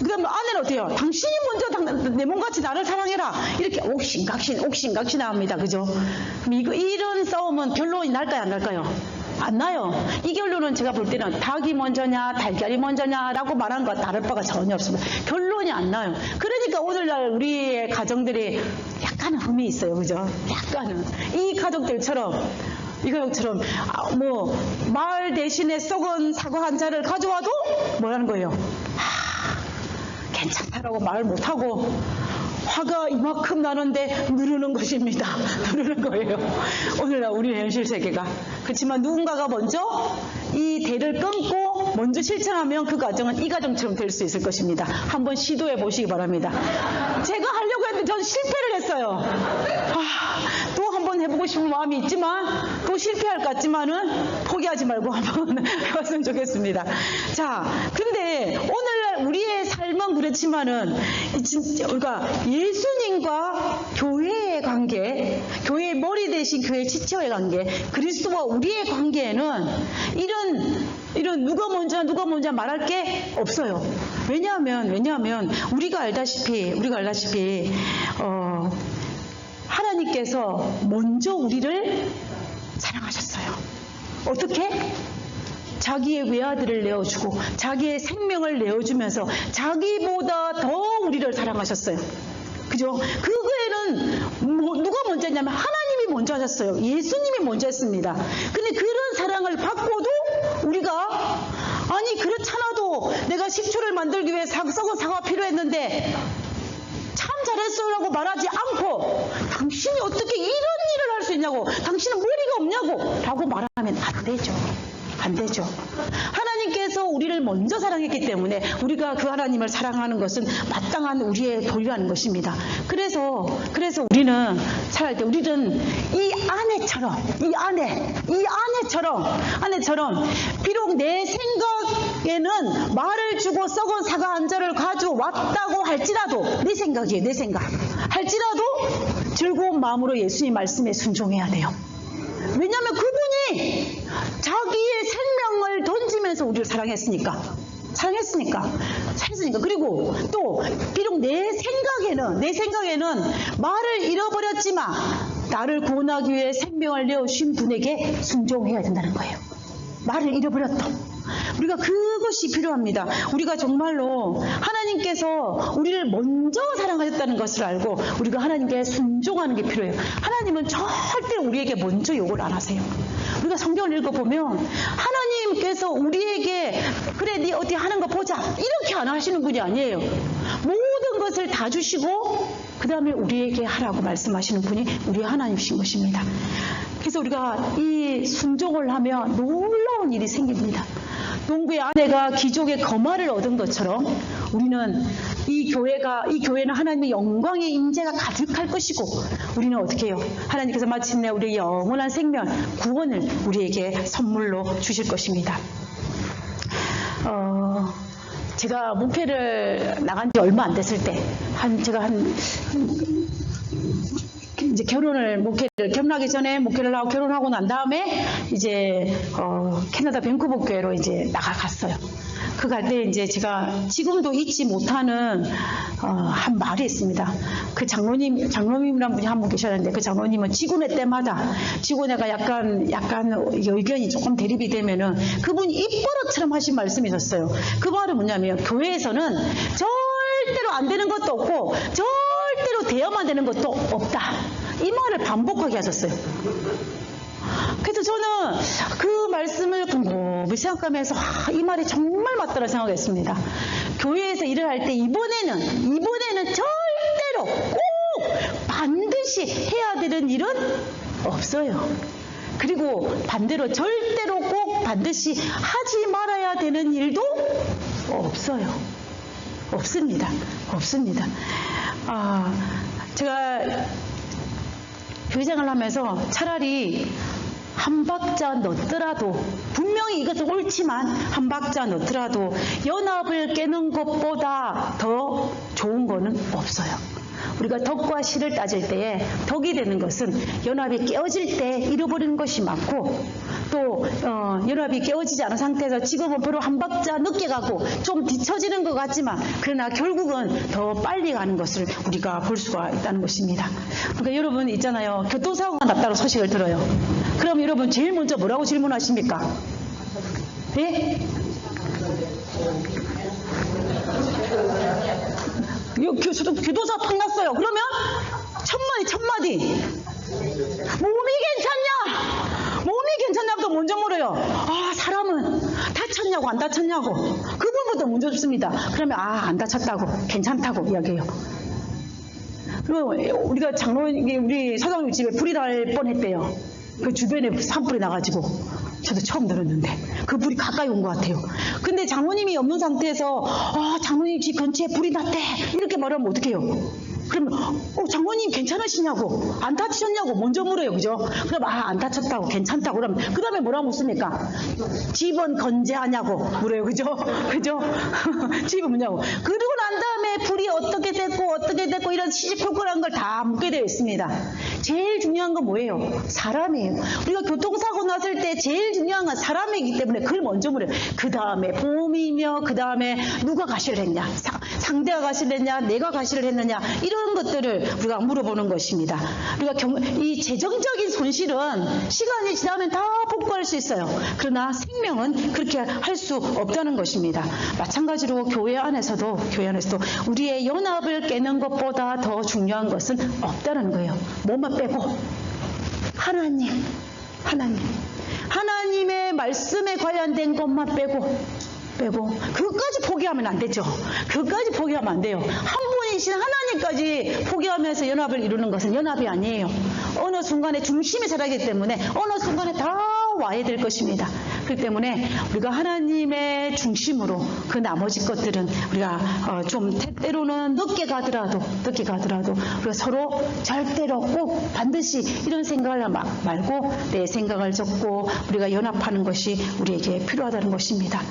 그다음에 아내는 어때요? 당신이 먼저 내 몸같이 나를 사랑해라. 이렇게 옥신각신 합니다, 그죠? 그럼 이런 싸움은 결론이 날까요, 안 날까요? 안 나요. 이 결론은 제가 볼 때는 닭이 먼저냐 달걀이 먼저냐라고 말한 것 다를 바가 전혀 없습니다. 결론이 안 나요. 그러니까 오늘날 우리의 가정들이 약간은 흠이 있어요, 그죠? 약간은 이 가족들처럼 말 대신에 썩은 사과 한 자를 가져와도 뭐라는 거예요? 괜찮다라고 말 못하고 화가 이만큼 나는데 누르는 것입니다. 누르는 거예요. 오늘날 우리 현실 세계가. 그렇지만 누군가가 먼저 이 대를 끊고 먼저 실천하면 그 가정은 이 가정처럼 될 수 있을 것입니다. 한번 시도해 보시기 바랍니다. 제가 하려고 했는데 전 실패를 했어요. 또 한번 해보고 싶은 마음이 있지만 또 실패할 것 같지만은 포기하지 말고 한번 해봤으면 좋겠습니다. 자, 근데 오늘날 우리의 삶은 그렇지만은 진짜 우리가 예수님과 교회의 관계, 교회의 머리 대신 교회의 지체와의 관계, 그리스도와 우리의 관계에는 이런 누가 먼저 말할 게 없어요. 왜냐하면 우리가 알다시피 하나님께서 먼저 우리를 사랑하셨어요. 어떻게? 자기의 외아들을 내어주고 자기의 생명을 내어주면서 자기보다 더 우리를 사랑하셨어요. 그죠? 그거에는 누가 먼저 했냐면 하나님이 먼저 하셨어요. 예수님이 먼저 했습니다. 근데 그런 사랑을 받고도 우리가 아니 그렇잖아도 내가 식초를 만들기 위해 썩은 사과가 필요했는데 참 잘했어라고 말하지 않고 당신이 어떻게 이런 일을 할 수 있냐고, 당신은 머리가 없냐고 라고 말하면 안 되죠. 하나님께서 우리를 먼저 사랑했기 때문에 우리가 그 하나님을 사랑하는 것은 마땅한 우리의 도리라는 것입니다. 그래서 우리는 살아갈 때 우리는 이 아내처럼 비록 내 생각에는 말을 주고 썩은 사과 한 자를 가져왔다고 할지라도 내 생각 할지라도 즐거운 마음으로 예수님 말씀에 순종해야 돼요. 왜냐하면 그분이 자기의 생명을 던지면서 우리를 사랑했으니까. 그리고 또 비록 내 생각에는 말을 잃어버렸지만 나를 구원하기 위해 생명을 내어주신 분에게 순종해야 된다는 거예요. 말을 잃어버렸다. 우리가 그것이 필요합니다. 우리가 정말로 하나님께서 우리를 먼저 사랑하셨다는 것을 알고 우리가 하나님께 순종하는 게 필요해요. 하나님은 절대로 우리에게 먼저 욕을 안 하세요. 우리가 성경을 읽어보면 하나님께서 우리에게 그래 네 어디 하는 거 보자 이렇게 안 하시는 분이 아니에요. 모든 것을 다 주시고 그 다음에 우리에게 하라고 말씀하시는 분이 우리 하나님이신 것입니다. 그래서 우리가 이 순종을 하면 놀라운 일이 생깁니다. 농부의 아내가 기족의 거마를 얻은 것처럼 우리는 이 교회는 하나님의 영광의 임재가 가득할 것이고 우리는 어떻게 해요? 하나님께서 마침내 우리의 영원한 생명, 구원을 우리에게 선물로 주실 것입니다. 제가 목회를 나간 지 얼마 안 됐을 때, 이제 결혼하기 전에 목회를 하고 결혼하고 난 다음에 이제 캐나다 밴쿠버 교회로 이제 나갔어요. 그 갈 때 이제 제가 지금도 잊지 못하는 한 말이 있습니다. 그 장로님이란 분이 한 분 계셨는데 그 장로님은 지구내 때마다 지구내가 약간 의견이 조금 대립이 되면은 그분이 입버릇처럼 하신 말씀이 있었어요. 그 말은 뭐냐면 교회에서는 절대로 안 되는 것도 없고 절대로 되어만 되는 것도 없다. 이 말을 반복하게 하셨어요. 그래서 저는 그 말씀을 곰곰이 생각하면서 이 말이 정말 맞다고 생각했습니다. 교회에서 일을 할 때 이번에는 절대로 꼭 반드시 해야 되는 일은 없어요. 그리고 반대로 절대로 꼭 반드시 하지 말아야 되는 일도 없어요. 없습니다. 제가 교회생활을 하면서 차라리 한 박자 넣더라도, 분명히 이것은 옳지만 한 박자 넣더라도 연합을 깨는 것보다 더 좋은 거는 없어요. 우리가 덕과 실을 따질 때에 덕이 되는 것은 연합이 깨어질 때 잃어버리는 것이 많고, 또 연합이 깨어지지 않은 상태에서 지금은 바로 한 박자 늦게 가고 좀 뒤처지는 것 같지만, 그러나 결국은 더 빨리 가는 것을 우리가 볼 수가 있다는 것입니다. 그러니까 여러분 있잖아요, 교통사고가 났다고 소식을 들어요. 그럼 여러분 제일 먼저 뭐라고 질문하십니까? 예? 교도사 팍 났어요. 그러면 첫마디 몸이 괜찮냐부터 먼저 물어요. 사람은 다쳤냐고 안 다쳤냐고 그 부분부터 먼저 묻습니다. 그러면 안 다쳤다고, 괜찮다고 이야기해요. 그리고 우리 사장님 집에 불이 날 뻔했대요. 그 주변에 산불이 나가지고. 저도 처음 들었는데 그 불이 가까이 온 것 같아요. 근데 장모님이 없는 상태에서 장모님 집 근처에 불이 났대 이렇게 말하면 어떡해요? 그러면 장모님 괜찮으시냐고, 안 다치셨냐고 먼저 물어요. 그죠? 그럼 안 다쳤다고, 괜찮다고. 그럼 그 다음에 뭐라고 묻습니까? 집은 건재하냐고 물어요. 그죠? 집은 뭐냐고. 그러고 난 다음에 불이 어떻게 됐고 이런 시시콜콜한 걸 다 묻게 되어 있습니다. 제일 중요한 건 뭐예요? 사람이에요. 우리가 교통사고 났을 때 제일 중요한 건 사람이기 때문에 그걸 먼저 물어요. 그 다음에 보험이며, 그 다음에 누가 가시를 했냐, 상대가 가시를 했냐, 내가 가시를 했느냐, 이런 것들을 우리가 물어보는 것입니다. 우리가 이 재정적인 손실은 시간이 지나면 다 복구할 수 있어요. 그러나 생명은 그렇게 할 수 없다는 것입니다. 마찬가지로 교회 안에서도 우리의 연합을 깨는 것보다 더 중요한 것은 없다는 거예요. 뭐만 빼고 하나님의 말씀에 관련된 것만 빼고 그것까지 포기하면 안 되죠. 그것까지 포기하면 안 돼요. 한 분이신 하나님까지 포기하면서 연합을 이루는 것은 연합이 아니에요. 어느 순간에 중심이 살아있기 때문에 어느 순간에 다 와야 될 것입니다. 그렇기 때문에 우리가 하나님의 중심으로 그 나머지 것들은 우리가 좀 때로는 늦게 가더라도 우리가 서로 절대로 꼭 반드시 이런 생각을 말고 내 생각을 적고 우리가 연합하는 것이 우리에게 필요하다는 것입니다.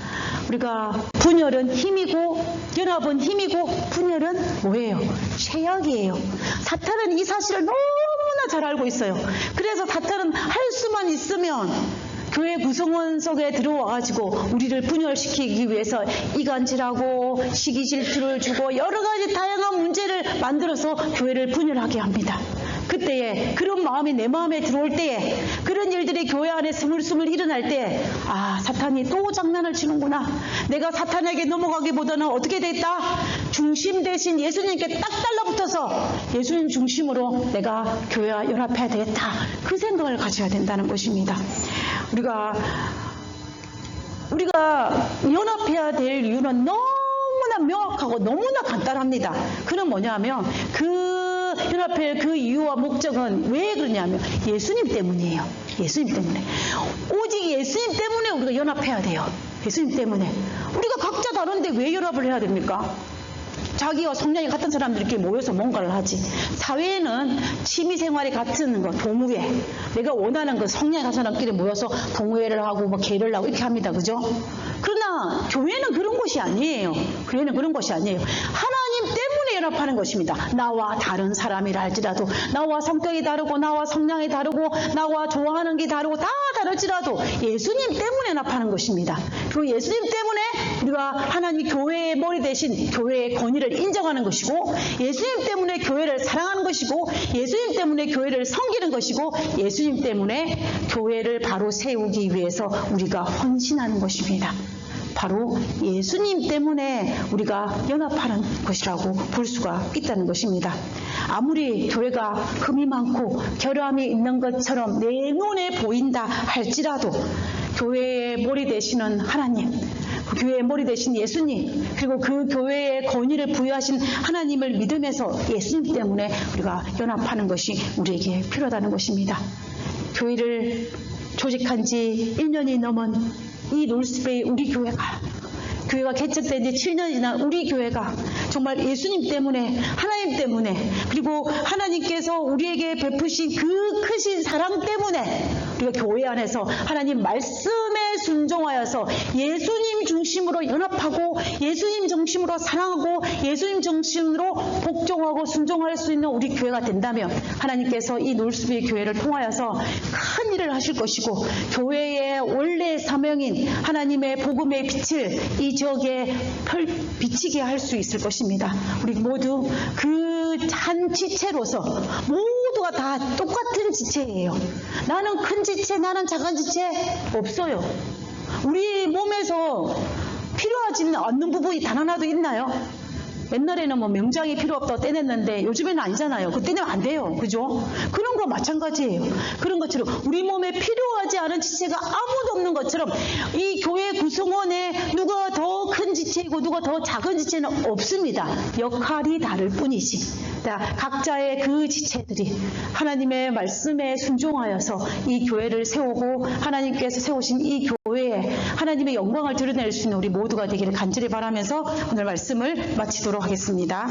우리가 분열은 힘이고 연합은 힘이고 분열은 뭐예요? 최악이에요. 사탄은 이 사실을 너무나 잘 알고 있어요. 그래서 사탄은 할 수만 있으면 교회 구성원 속에 들어와가지고 우리를 분열시키기 위해서 이간질하고 시기 질투를 주고 여러 가지 다양한 문제를 만들어서 교회를 분열하게 합니다. 그때에 그런 마음이 내 마음에 들어올 때에 그런 일들이 교회 안에 스물스물 일어날 때 사탄이 또 장난을 치는구나. 내가 사탄에게 넘어가기보다는 어떻게 됐다? 중심 대신 예수님께 딱 달라붙어서 예수님 중심으로 내가 교회와 연합해야 되겠다. 그 생각을 가져야 된다는 것입니다. 우리가 연합해야 될 이유는 너무나 명확하고 너무나 간단합니다. 그는 뭐냐면 그 연합할 그 이유와 목적은 왜 그러냐면 예수님 때문이에요. 예수님 때문에. 오직 예수님 때문에 우리가 연합해야 돼요. 예수님 때문에. 우리가 각자 다른데 왜 연합을 해야 됩니까? 자기와 성향이 같은 사람들끼리 모여서 뭔가를 하지. 사회에는 취미생활이 같은 거, 동호회. 내가 원하는 그 성향이 같은 사람끼리 모여서 동호회를 하고 계를 하고 이렇게 합니다. 그죠? 그러나 교회는 그런 것이 아니에요. 교회는 그런 것이 아니에요. 하나님 때문에 연합하는 것입니다. 나와 다른 사람이라 할지라도, 나와 성격이 다르고, 나와 성향이 다르고, 나와 좋아하는 게 다르고, 다 다를지라도 예수님 때문에 연합하는 것입니다. 그리고 예수님 때문에 우리가 하나님 교회의 머리 대신 교회의 권위를 인정하는 것이고, 예수님 때문에 교회를 사랑하는 것이고, 예수님 때문에 교회를 섬기는 것이고, 예수님 때문에 교회를 바로 세우기 위해서 우리가 헌신하는 것입니다. 바로 예수님 때문에 우리가 연합하는 것이라고 볼 수가 있다는 것입니다. 아무리 교회가 흠이 많고 결함이 있는 것처럼 내 눈에 보인다 할지라도 교회의 머리 되시는 하나님, 그 교회의 머리 되신 예수님, 그리고 그 교회의 권위를 부여하신 하나님을 믿으면서 예수님 때문에 우리가 연합하는 것이 우리에게 필요하다는 것입니다. 교회를 조직한 지 1년이 넘은 이 놀스베이 우리 교회가 개척된 지 7년이 지난 우리 교회가 정말 예수님 때문에, 하나님 때문에, 그리고 하나님께서 우리에게 베푸신 그 크신 사랑 때문에 우리가 교회 안에서 하나님 말씀에 순종하여서 예수님 중심으로 연합하고 예수님 중심으로 사랑하고 예수님 중심으로 복종하고 순종할 수 있는 우리 교회가 된다면 하나님께서 이 놀스베이 교회를 통하여서 큰 일을 하실 것이고 교회의 원래 사명인 하나님의 복음의 빛을 이 지역에 비치게 할 수 있을 것입니다. 우리 모두 그 한 지체로서 모두가 다 똑같은 지체예요. 나는 큰 지체, 나는 작은 지체 없어요. 우리 몸에서 필요하지 않는 부분이 단 하나도 있나요? 옛날에는 뭐 명장이 필요 없다고 떼냈는데 요즘에는 아니잖아요. 그거 떼내면 안 돼요. 그죠? 그런 거 마찬가지예요. 그런 것처럼 우리 몸에 필요하지 않은 지체가 아무도 없는 것처럼 이 교회 구성원에 누가 더 큰 지체이고 누가 더 작은 지체는 없습니다. 역할이 다를 뿐이지. 각자의 그 지체들이 하나님의 말씀에 순종하여서 이 교회를 세우고 하나님께서 세우신 이 교회에 하나님의 영광을 드러낼 수 있는 우리 모두가 되기를 간절히 바라면서 오늘 말씀을 마치도록 하겠습니다.